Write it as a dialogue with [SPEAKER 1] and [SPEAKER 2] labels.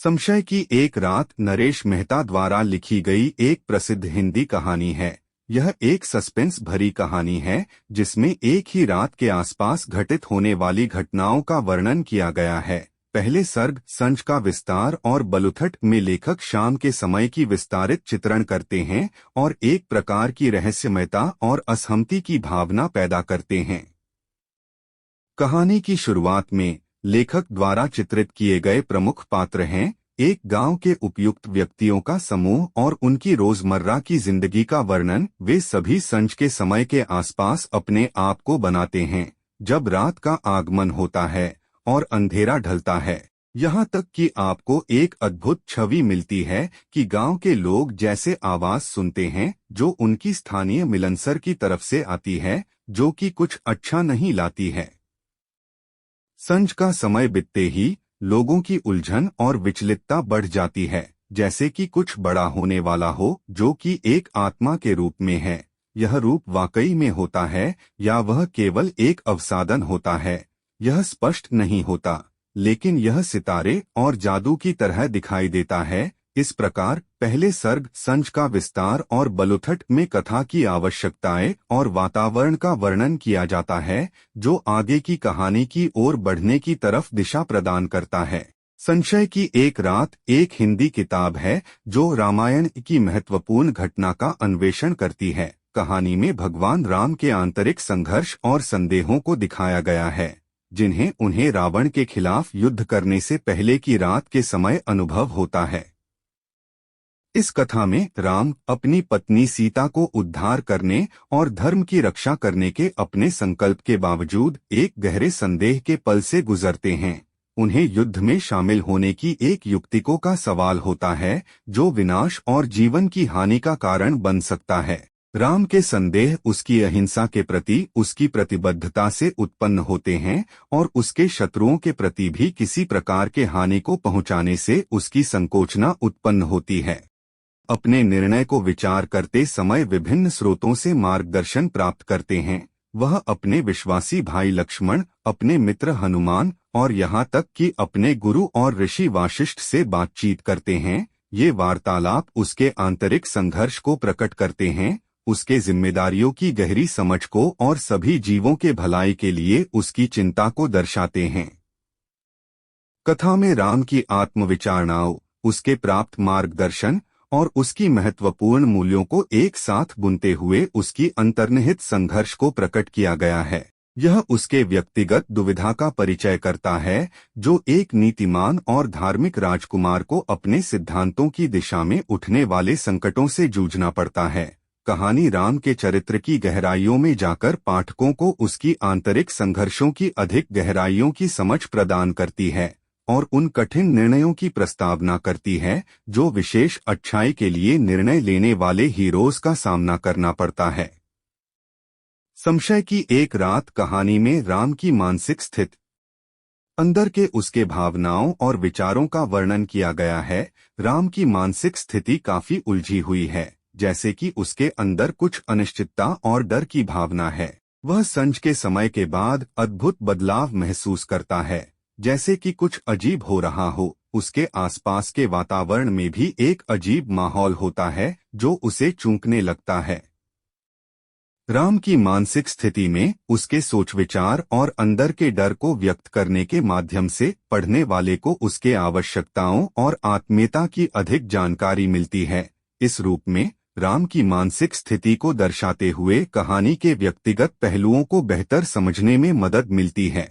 [SPEAKER 1] संशय की एक रात नरेश मेहता द्वारा लिखी गई एक प्रसिद्ध हिंदी कहानी है। यह एक सस्पेंस भरी कहानी है जिसमें एक ही रात के आसपास घटित होने वाली घटनाओं का वर्णन किया गया है। पहले सर्ग संज का विस्तार और बलुथट में लेखक शाम के समय की विस्तारित चित्रण करते हैं और एक प्रकार की रहस्यमयता और असहमति की भावना पैदा करते हैं। कहानी की शुरुआत में लेखक द्वारा चित्रित किए गए प्रमुख पात्र हैं एक गांव के उपयुक्त व्यक्तियों का समूह और उनकी रोजमर्रा की जिंदगी का वर्णन। वे सभी संज के समय के आसपास अपने आप को बनाते हैं जब रात का आगमन होता है और अंधेरा ढलता है। यहाँ तक कि आपको एक अद्भुत छवि मिलती है कि गांव के लोग जैसे आवाज सुनते हैं जो उनकी स्थानीय मिलनसर की तरफ से आती है, जो कि कुछ अच्छा नहीं लाती है। संज का समय बीतते ही लोगों की उलझन और विचलितता बढ़ जाती है, जैसे कि कुछ बड़ा होने वाला हो जो कि एक आत्मा के रूप में है। यह रूप वाकई में होता है या वह केवल एक अवसादन होता है, यह स्पष्ट नहीं होता, लेकिन यह सितारे और जादू की तरह दिखाई देता है। इस प्रकार पहले सर्ग संज का विस्तार और बलुथट में कथा की आवश्यकताएं और वातावरण का वर्णन किया जाता है जो आगे की कहानी की ओर बढ़ने की तरफ दिशा प्रदान करता है। संशय की एक रात एक हिंदी किताब है जो रामायण की महत्वपूर्ण घटना का अन्वेषण करती है। कहानी में भगवान राम के आंतरिक संघर्ष और संदेहों को दिखाया गया है जिन्हें उन्हें रावण के खिलाफ युद्ध करने से पहले की रात के समय अनुभव होता है। इस कथा में राम अपनी पत्नी सीता को उद्धार करने और धर्म की रक्षा करने के अपने संकल्प के बावजूद एक गहरे संदेह के पल से गुजरते हैं। उन्हें युद्ध में शामिल होने की एक युक्तिकों का सवाल होता है जो विनाश और जीवन की हानि का कारण बन सकता है। राम के संदेह उसकी अहिंसा के प्रति उसकी प्रतिबद्धता से उत्पन्न होते हैं और उसके शत्रुओं के प्रति भी किसी प्रकार के हानि को पहुंचाने से उसकी संकोचना उत्पन्न होती है। अपने निर्णय को विचार करते समय विभिन्न स्रोतों से मार्गदर्शन प्राप्त करते हैं। वह अपने विश्वासी भाई लक्ष्मण, अपने मित्र हनुमान और यहाँ तक कि अपने गुरु और ऋषि वाशिष्ठ से बातचीत करते हैं। ये वार्तालाप उसके आंतरिक संघर्ष को प्रकट करते हैं, उसके जिम्मेदारियों की गहरी समझ को और सभी जीवों के भलाई के लिए उसकी चिंता को दर्शाते हैं। कथा में राम की आत्मविचारणाओं, उसके प्राप्त मार्गदर्शन और उसकी महत्वपूर्ण मूल्यों को एक साथ बुनते हुए उसकी अंतर्निहित संघर्ष को प्रकट किया गया है। यह उसके व्यक्तिगत दुविधा का परिचय करता है जो एक नीतिमान और धार्मिक राजकुमार को अपने सिद्धांतों की दिशा में उठने वाले संकटों से जूझना पड़ता है। कहानी राम के चरित्र की गहराइयों में जाकर पाठकों को उसकी आंतरिक संघर्षों की अधिक गहराइयों की समझ प्रदान करती है और उन कठिन निर्णयों की प्रस्तावना करती है जो विशेष अच्छाई के लिए निर्णय लेने वाले हीरोज का सामना करना पड़ता है। संशय की एक रात कहानी में राम की मानसिक स्थिति, अंदर के उसके भावनाओं और विचारों का वर्णन किया गया है। राम की मानसिक स्थिति काफी उलझी हुई है, जैसे कि उसके अंदर कुछ अनिश्चितता और डर की भावना है। वह संज के समय के बाद अद्भुत बदलाव महसूस करता है, जैसे कि कुछ अजीब हो रहा हो। उसके आसपास के वातावरण में भी एक अजीब माहौल होता है जो उसे चौंकने लगता है। राम की मानसिक स्थिति में उसके सोच विचार और अंदर के डर को व्यक्त करने के माध्यम से पढ़ने वाले को उसके आवश्यकताओं और आत्मीयता की अधिक जानकारी मिलती है। इस रूप में राम की मानसिक स्थिति को दर्शाते हुए कहानी के व्यक्तिगत पहलुओं को बेहतर समझने में मदद मिलती है।